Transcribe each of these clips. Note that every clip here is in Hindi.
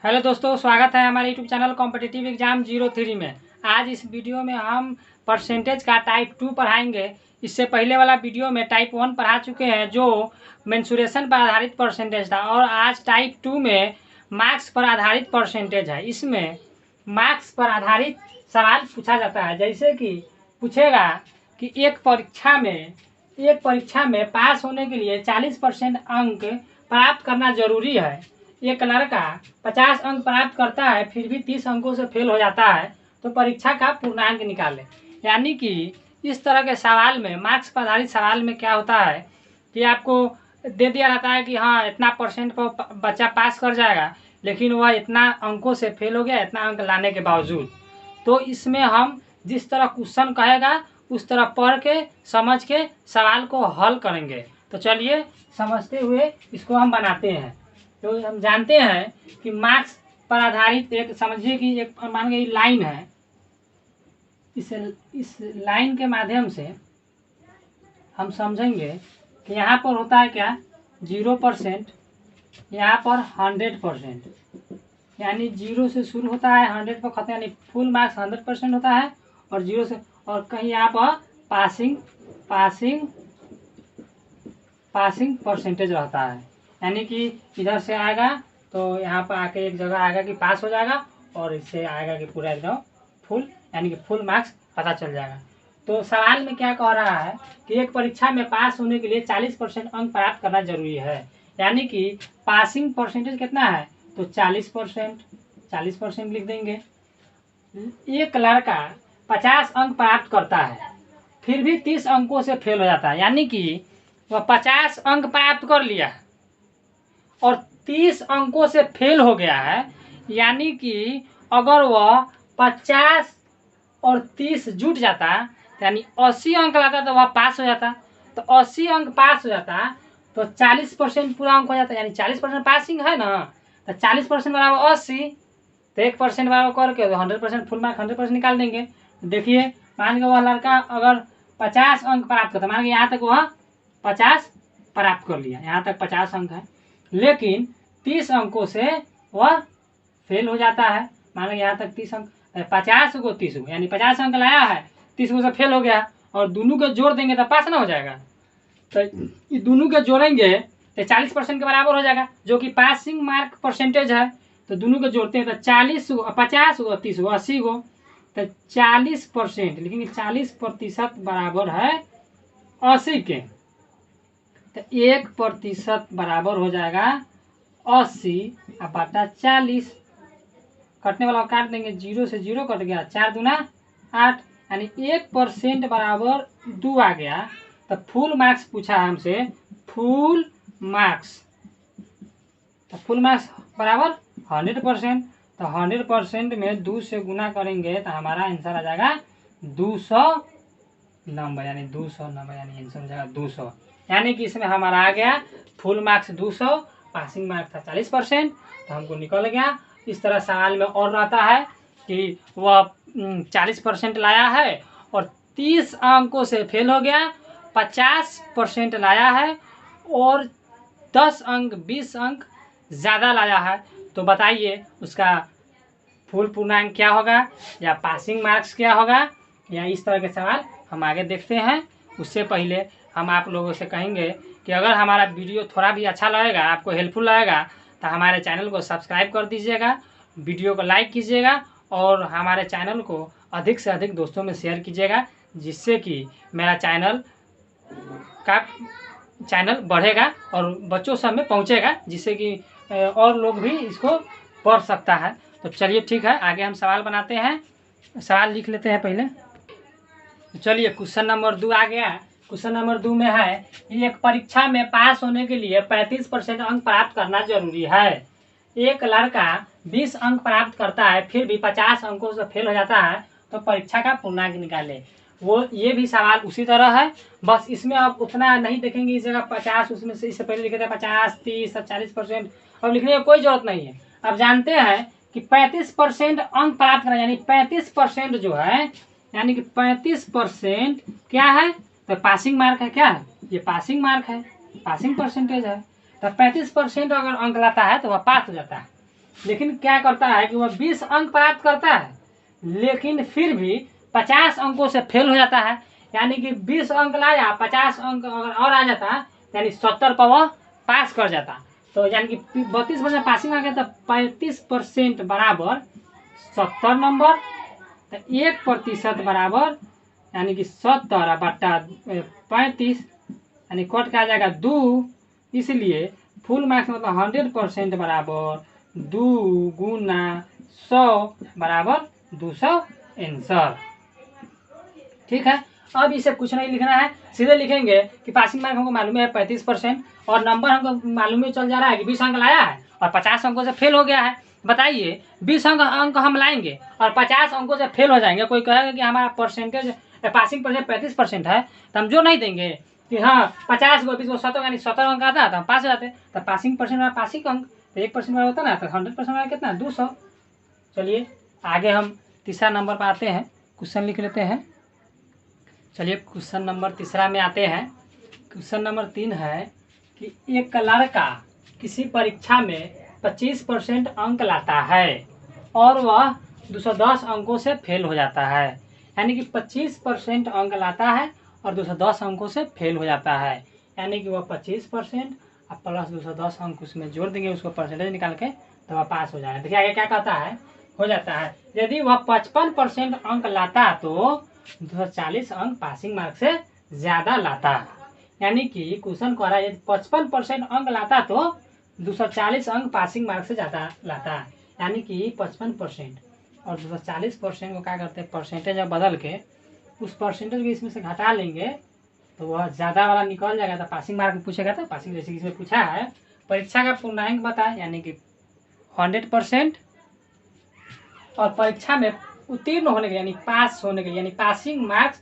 हेलो दोस्तों, स्वागत है हमारे यूट्यूब चैनल कॉम्पिटिटिव एग्जाम 03 में। आज इस वीडियो में हम परसेंटेज का टाइप 2 पढ़ाएंगे। इससे पहले वाला वीडियो में टाइप 1 पढ़ा चुके हैं जो मेंसुरेशन पर आधारित परसेंटेज था, और आज टाइप 2 में मार्क्स पर आधारित परसेंटेज है। इसमें मार्क्स पर आधारित सवाल पूछा जाता है, जैसे कि पूछेगा कि एक परीक्षा में पास होने के लिए 40% अंक प्राप्त करना जरूरी है। एक लड़का 50 अंक प्राप्त करता है फिर भी 30 अंकों से फेल हो जाता है, तो परीक्षा का पूर्णांक निकालें। यानी कि इस तरह के सवाल में, मार्क्स पर आधारित सवाल में क्या होता है कि आपको दे दिया रहता है कि हाँ इतना परसेंट पर बच्चा पास कर जाएगा, लेकिन वह इतना अंकों से फेल हो गया, इतना अंक लाने के बावजूद। तो इसमें हम जिस तरह क्वेश्चन कहेगा उस तरह पढ़ के समझ के सवाल को हल करेंगे। तो चलिए समझते हुए इसको हम बनाते हैं। तो हम जानते हैं कि मार्क्स पर आधारित एक, समझिए कि एक मान लीजिए लाइन है। इस लाइन के माध्यम से हम समझेंगे कि यहाँ पर होता है क्या 0%, यहाँ पर 100%। यानी 0 से शुरू होता है 100 पर खत्म, यानी फुल मार्क्स 100% होता है। और 0 से, और कहीं यहाँ पर पासिंग परसेंटेज रहता है। यानी कि इधर से आएगा तो यहाँ पर आके एक जगह आएगा कि पास हो जाएगा, और इससे आएगा कि पूरा एकदम फुल, यानी कि फुल मार्क्स पता चल जाएगा। तो सवाल में क्या कह रहा है कि एक परीक्षा में पास होने के लिए 40% अंक प्राप्त करना जरूरी है। यानी कि पासिंग परसेंटेज कितना है, तो 40% लिख देंगे। एक लड़का 50 अंक प्राप्त करता है फिर भी 30 अंकों से फेल हो जाता है। यानी कि वह 50 अंक प्राप्त कर लिया और 30 अंकों से फेल हो गया है। यानी कि अगर वह 50 और 30 जुट जाता, यानी 80 अंक लाता, तो वह पास हो जाता। तो 80 अंक पास हो जाता तो 40% पूरा अंक हो जाता। यानी 40% पासिंग है ना, तो 40% बराबर 80, तो 1% बराबर करके 100% फुल मार्क 100% निकाल देंगे। देखिए मान के वह लड़का अगर 50 अंक प्राप्त करता, मान के यहाँ तक वह 50 प्राप्त कर लिया, यहाँ तक 50 अंक है, लेकिन 30 अंकों से वह फेल हो जाता है। मान लो यहाँ तक 30 अंक, 50 को 30 को, यानी 50 अंक लाया है, 30 को से फेल हो गया, और दोनों को जोड़ देंगे तो पास ना हो जाएगा। तो ये दोनों को जोड़ेंगे तो 40% के बराबर हो जाएगा, जो कि पासिंग मार्क परसेंटेज है। तो दोनों को जोड़ते हैं तो 40 को, 50 को, 30 को, 80 को, तो 40% लिखेंगे। 40% बराबर है 80 के, तो 1% बराबर हो जाएगा 80 बटा 40। कटने वाला काट देंगे, 0 से 0 कट गया, 4 दूना 8, यानी 1% बराबर 2 आ गया। तो फुल मार्क्स पूछा हमसे, फुल मार्क्स, तो फुल मार्क्स बराबर 100%। तो 100% में 2 से गुना करेंगे तो हमारा आंसर आ जाएगा 200 नंबर, यानी 200 नंबर, यानी आंसर हो जाएगा 200। यानी कि इसमें हमारा आ गया फुल मार्क्स 200, पासिंग मार्क्स था 40%, तो हमको निकल गया। इस तरह सवाल में और रहता है कि वह 40% लाया है और 30 अंकों से फेल हो गया, 50% लाया है और 10 अंक 20 अंक ज़्यादा लाया है, तो बताइए उसका फुल पूर्णांक क्या होगा या पासिंग मार्क्स क्या होगा। या इस तरह के सवाल हम आगे देखते हैं। उससे पहले हम आप लोगों से कहेंगे कि अगर हमारा वीडियो थोड़ा भी अच्छा लगेगा, आपको हेल्पफुल लगेगा, तो हमारे चैनल को सब्सक्राइब कर दीजिएगा, वीडियो को लाइक कीजिएगा और हमारे चैनल को अधिक से अधिक दोस्तों में शेयर कीजिएगा, जिससे कि मेरा चैनल बढ़ेगा और बच्चों सब में पहुंचेगा, जिससे कि और लोग भी इसको पढ़ सकता है। तो चलिए ठीक है, आगे हम सवाल बनाते हैं। सवाल लिख लेते हैं पहले। चलिए क्वेश्चन नंबर 2 आ गया। क्वेश्चन नंबर 2 में है कि एक परीक्षा में पास होने के लिए 35% अंक प्राप्त करना जरूरी है। एक लड़का 20 अंक प्राप्त करता है फिर भी 50 अंकों से फेल हो जाता है, तो परीक्षा का पूर्णांक निकाले। वो ये भी सवाल उसी तरह है, बस इसमें आप उतना नहीं देखेंगे। इस जगह 50, उसमें से इससे पहले लिखे थे 50, 30, 40%, अब लिखने की कोई जरूरत नहीं है। अब जानते हैं कि 35% अंक प्राप्त करना, यानी 35% जो है, यानी कि 35% क्या है, तो पासिंग मार्क है। क्या है ये, पासिंग मार्क है, पासिंग परसेंटेज है। तो 35% अगर अंक लाता है तो वह पास हो जाता है। लेकिन क्या करता है कि वह 20 अंक प्राप्त करता है, लेकिन फिर भी 50 अंकों से फेल हो जाता है। यानी कि 20 अंक लाया, 50 अंक अगर और आ जाता यानी 70 पर वह पास कर जाता। तो यानी कि 32% पासिंग आ गया, तो 35% बराबर 70 नंबर, तो 1% बराबर यानी कि 70 बटा 35 यानी कट का आ जाएगा 2। इसलिए फुल मार्क्स मतलब 100% बराबर 2 गुना 100 बराबर 200 आंसर। ठीक है, अब इसे कुछ नहीं लिखना है, सीधे लिखेंगे कि पासिंग मार्क हमको मालूम है 35% और नंबर हमको मालूम ही चल जा रहा है कि 20 अंक लाया है और 50 अंकों से फेल हो गया है। बताइए 20 अंक हम लाएंगे और 50 अंकों से फेल हो जाएंगे। कोई कहेगा कि हमारा परसेंटेज पासिंग परसेंट 35% है, तो हम जो नहीं देंगे कि हाँ 50 को 20 को 100 यानी 70 अंक आता है तो हम पास हो जाते। तो पासिंग परसेंट वाला पासिंग अंक तो 1% वाला होता ना, तो 100% वाला कितना 200। चलिए आगे हम तीसरा नंबर पर आते हैं, क्वेश्चन लिख लेते हैं। चलिए क्वेश्चन नंबर तीसरा में आते हैं। क्वेश्चन नंबर 3 है कि एक लड़का किसी परीक्षा में 25% अंक लाता है और वह 210 अंकों से फेल हो जाता है। यानी कि 25% अंक लाता है और 210 अंकों से फेल हो जाता है। यानी कि वह 25% और प्लस 210 अंक उसमें जोड़ देंगे, उसको परसेंटेज निकाल के तो वह पास हो जाएगा। देखिए आगे क्या कहता है, हो जाता है यदि वह 55% अंक लाता तो 240 अंक पासिंग मार्क से ज़्यादा लाता। यानी कि क्वेश्चन कह रहा है यदि 55% अंक लाता तो 240 अंक पासिंग मार्क से ज़्यादा लाता। यानी कि 55% और 240% को क्या करते हैं, परसेंटेज में बदल के उस परसेंटेज को इसमें से घटा लेंगे तो वह ज़्यादा वाला निकल जाएगा। तो पासिंग मार्क पूछेगा, तो पासिंग जैसे इसमें पूछा है परीक्षा का पूर्णांक बताए यानी कि 100% और परीक्षा में उत्तीर्ण होने के यानी पास होने के यानी पासिंग मार्क्स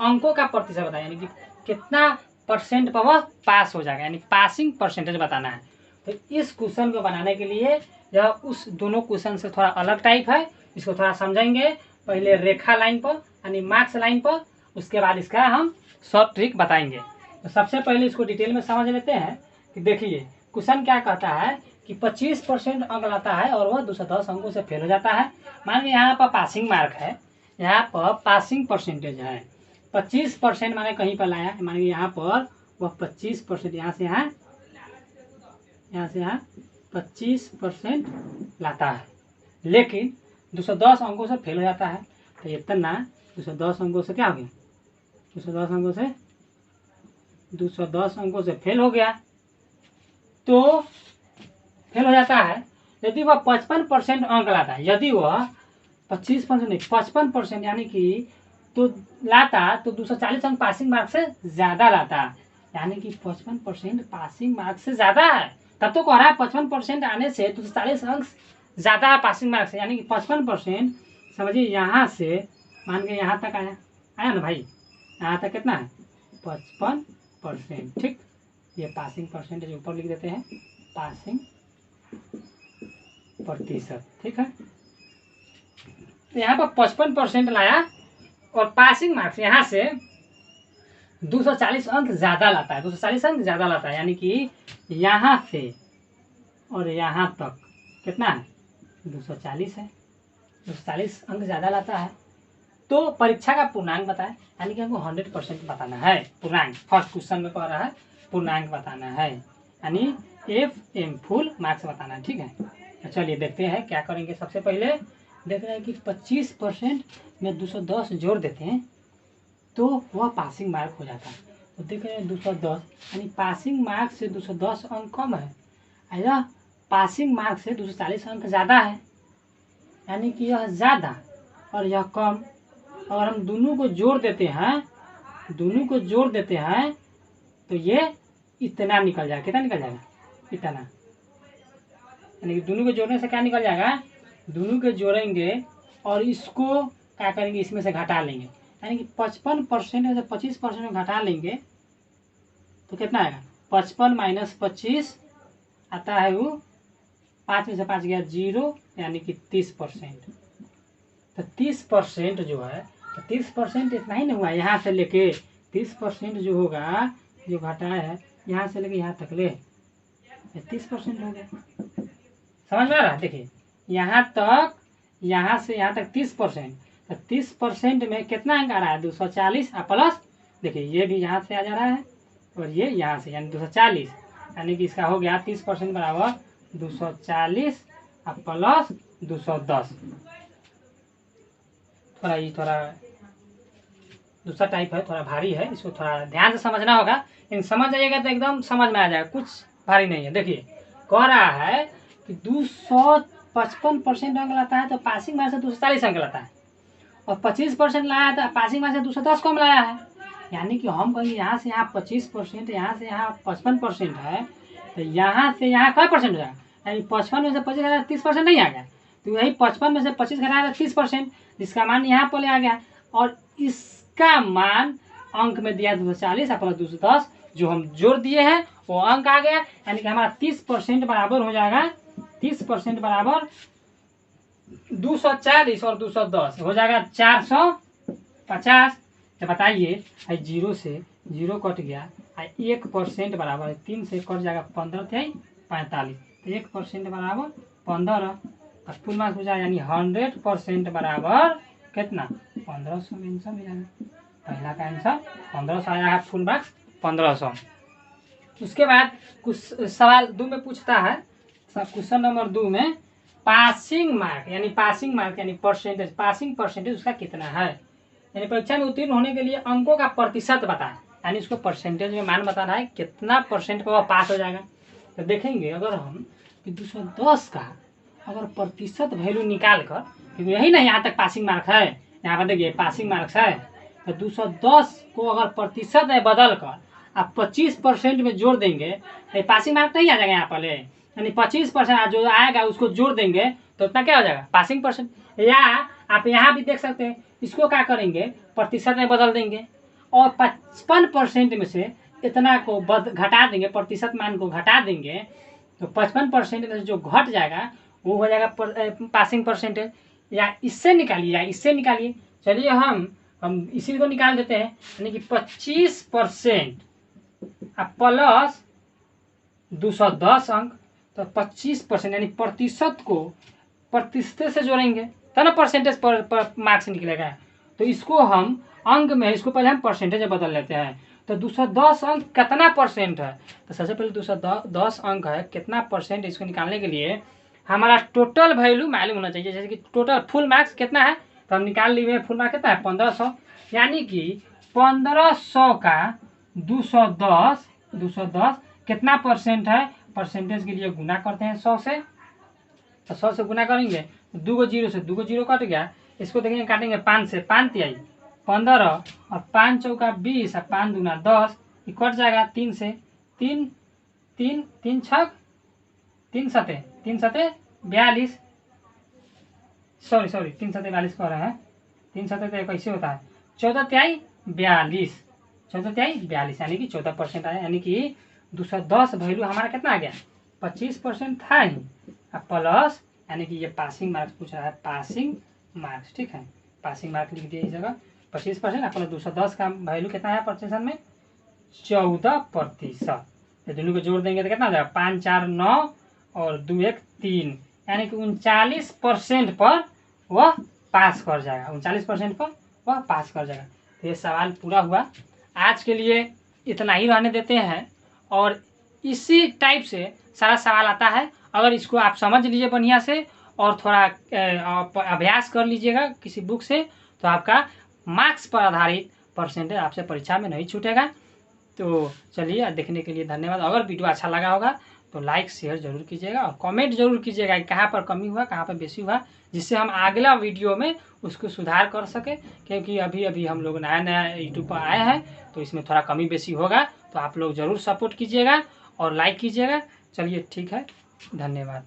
अंकों का प्रतिशत बताया, यानी कि कितना परसेंट पर वह पास हो जाएगा, यानी पासिंग परसेंटेज बताना है। तो इस क्वेश्चन को बनाने के लिए यह उस दोनों क्वेश्चन से थोड़ा अलग टाइप है, इसको थोड़ा समझेंगे। पहले रेखा लाइन पर यानी मार्क्स लाइन पर, उसके बाद इसका हम शॉर्ट ट्रिक बताएंगे। तो सबसे पहले इसको डिटेल में समझ लेते हैं कि देखिए क्वेश्चन क्या कहता है कि 25% अंक लाता है और वह 210 अंकों से फेल हो जाता है। मान लीजिए यहाँ पर पासिंग मार्क है, यहाँ पर पासिंग परसेंटेज है 25%, माने कहीं पर लाया, मान लीजिए यहाँ पर वह 25%, यहाँ से यहाँ 25% लाता है, लेकिन 210 अंकों से फेल हो जाता है। तो इतना 210 अंकों से क्या हो गया, 210 अंकों से फेल हो गया, तो फेल हो जाता है। यदि वह 55% अंक लाता है, यदि वह 25% नहीं 55% यानी कि तो लाता तो 240 अंक पासिंग मार्क से ज़्यादा लाता। यानी कि 55% पासिंग मार्क से ज़्यादा है, तब तो कह रहा है 55% आने से 240 अंक ज़्यादा है पासिंग मार्क से। यानी कि 55% समझिए यहाँ से मान के यहाँ तक आया ना भाई, यहाँ तक कितना है 55%। ठीक, ये पासिंग परसेंटेज ऊपर लिख देते हैं, पासिंग प्रतिशत। ठीक है, तो यहाँ पर 55% लाया और पासिंग मार्क्स यहाँ से 240 अंक ज़्यादा लाता है, 240 अंक ज़्यादा लाता है। यानी कि यहाँ से और यहाँ तक कितना है 240 है, 240 अंक ज़्यादा लाता है। तो परीक्षा का पूर्णांक बताए, यानी कि हमको 100% बताना है पूर्णांक। फर्स्ट क्वेश्चन में कह रहा है पूर्णांक बताना है, यानी FM फुल मार्क्स बताना है। ठीक है, तो चलिए देखते हैं क्या करेंगे। सबसे पहले देख रहे हैं कि 25% में 210 जोड़ देते हैं तो वह पासिंग मार्क हो जाता है। तो देख रहे हैं 210 यानी पासिंग मार्क से 210 अंक कम है, यह पासिंग मार्क से 240 अंक ज़्यादा है। यानी कि यह ज़्यादा और यह कम, अगर हम दोनों को जोड़ देते हैं तो ये इतना निकल जाएगा। कितना निकल जाएगा, इतना। यानी कि दोनों को जोड़ने से क्या निकल जाएगा, दोनों को जोड़ेंगे और इसको क्या करेंगे, इसमें से घटा लेंगे। यानी कि 55% में से 25% में घटा लेंगे तो कितना आएगा, 55 माइनस 25 आता है वो 5 में से 5 गया 0, यानी कि 30%। तो 30% जो है, तो 30% इतना ही नहीं हुआ, यहाँ से लेके 30% जो होगा, जो घटाया है यहाँ से लेके यहाँ तक ले 30% हो गया। समझ में आ रहा है। देखिए यहाँ तक, यहाँ से यहाँ तक 30%, तो 30% में कितना अंक आ रहा है 240 और प्लस, देखिए ये भी यहाँ से आ जा रहा है और ये यहाँ से, यानी 240, यानी कि इसका हो गया 30% बराबर 240 और प्लस 210। थोड़ा ये थोड़ा दूसरा टाइप है, थोड़ा भारी है, इसको थोड़ा ध्यान से समझना होगा, लेकिन समझ जाइएगा तो एकदम समझ में आ जाएगा, कुछ भारी नहीं है। देखिए कह रहा है कि 255% अंक लाता है तो पासिंग मार्क्स से 240 अंक लाता है, और 25% लाया तो पासिंग मार्क्स से 210 कम लाया है। यानी कि हम कहेंगे यहाँ से यहाँ 25%, यहाँ से यहाँ 55% है, तो यहाँ से यहाँ क्या परसेंट हो जाएगा, यानी 55 में से 25 घटाया 30% नहीं आ गया, तो यही 55 में से 25 घटाया 30%, जिसका मान यहाँ पर आ गया, और इसका मान अंक में दिया 240 और प्लस 210, जो हम जोड़ दिए हैं वो अंक आ गया, यानी कि हमारा 30% बराबर हो जाएगा, 30% बराबर 240 और 210 हो जाएगा 450। तो बताइए, जीरो से जीरो कट गया, 1% बराबर 3 से कट जाएगा 15 थे 45, तो 1% बराबर 15 और फुल मार्क्स हो जाएगा, यानी 100% बराबर कितना 1500 में आंसर मिला है। पहला का आंसर 1500 आया है, फुल मार्क्स 1500। उसके बाद कुछ सवाल 2 में पूछता है, क्वेश्चन नंबर 2 में पासिंग मार्क यानी परसेंटेज, पासिंग परसेंटेज उसका कितना है, यानी परीक्षा में उत्तीर्ण होने के लिए अंकों का प्रतिशत बताएं, यानी उसको परसेंटेज में मान बताना है कितना परसेंट पर वह पास हो जाएगा। तो देखेंगे अगर हम कि 210 का अगर प्रतिशत वैल्यू निकाल कर, क्योंकि यही ना यहाँ तक पासिंग मार्क्स है, यहाँ पर देखिए पासिंग मार्क्स है, तो 210 को अगर प्रतिशत में बदल कर आप 25% में जोड़ देंगे तो पासिंग मार्क नहीं आ जाएगा यहाँ पर, यानी 25% जो आएगा उसको जोड़ देंगे तो उतना क्या हो जाएगा पासिंग परसेंट। या आप यहाँ भी देख सकते हैं, इसको क्या करेंगे प्रतिशत में बदल देंगे और 55% में से इतना को घटा देंगे, प्रतिशत मान को घटा देंगे, तो 55% में से जो घट जाएगा वो हो जाएगा पासिंग परसेंटेज। या इससे निकालिए, या इससे निकालिए, चलिए हम इसी को निकाल देते हैं, यानी कि 25% प्लस 210 अंक, तो 25% यानी प्रतिशत को प्रतिशत से जोड़ेंगे तो ना परसेंटेज पर मार्क्स निकलेगा। तो इसको हम अंक में, इसको पहले हम परसेंटेज में बदल लेते हैं। तो 210 अंक कितना परसेंट है, तो सबसे पहले 210 अंक है कितना परसेंट, इसको निकालने के लिए हमारा टोटल वैल्यू मालूम होना चाहिए। जैसे कि टोटल फुल मार्क्स कितना है, तो हम निकाल लिए फुल मार्क्स कितना है 1500, यानी कि 1500 का 210 कितना परसेंट है, परसेंटेज के लिए गुना करते हैं 100 से, तो 100 से गुना करेंगे, 2 जीरो से 2 जीरो कट गया, इसको देखेंगे काटेंगे 5 से, 5 तिहाई 15 और 5 चौका 20 और 5 दूना 10, ये कट जाएगा 3 से, 3 3 3 6 3 सते 42, सॉरी 3 सते 42 कह रहे हैं, 3 सते तो कैसे होता है 14 तिहाई 42, 14 तिहाई 42, यानी कि 14% आया, यानी कि 210 वैल्यू हमारा कितना आ गया 25% था ही, प्लस यानी कि ये पासिंग मार्क्स पूछ रहा है, पासिंग मार्क्स, ठीक है, पासिंग मार्क्स लिख दिए इस जगह 25% प्लस 210 का वैल्यू कितना है परसेंटेज में 14%। तो दोनों को जोड़ देंगे तो कितना हो जाएगा 5 4 9 और 2 1 3, यानी कि 39% पर वह पास कर जाएगा, 39% पर वह पास कर जाएगा। तो ये सवाल पूरा हुआ। आज के लिए इतना ही रहने देते हैं, और इसी टाइप से सारा सवाल आता है। अगर इसको आप समझ लीजिए बढ़िया से और थोड़ा अभ्यास कर लीजिएगा किसी बुक से, तो आपका मार्क्स पर आधारित परसेंटेज आपसे परीक्षा में नहीं छूटेगा। तो चलिए, देखने के लिए धन्यवाद। अगर वीडियो अच्छा लगा होगा तो लाइक शेयर जरूर कीजिएगा और कमेंट जरूर कीजिएगा कि कहाँ पर कमी हुआ, कहाँ पर बेसी हुआ, जिससे हम अगला वीडियो में उसको सुधार कर सके। क्योंकि अभी हम लोग नया यूट्यूब पर आए हैं, तो इसमें थोड़ा कमी बेसी होगा, तो आप लोग ज़रूर सपोर्ट कीजिएगा और लाइक कीजिएगा। चलिए ठीक है, धन्यवाद।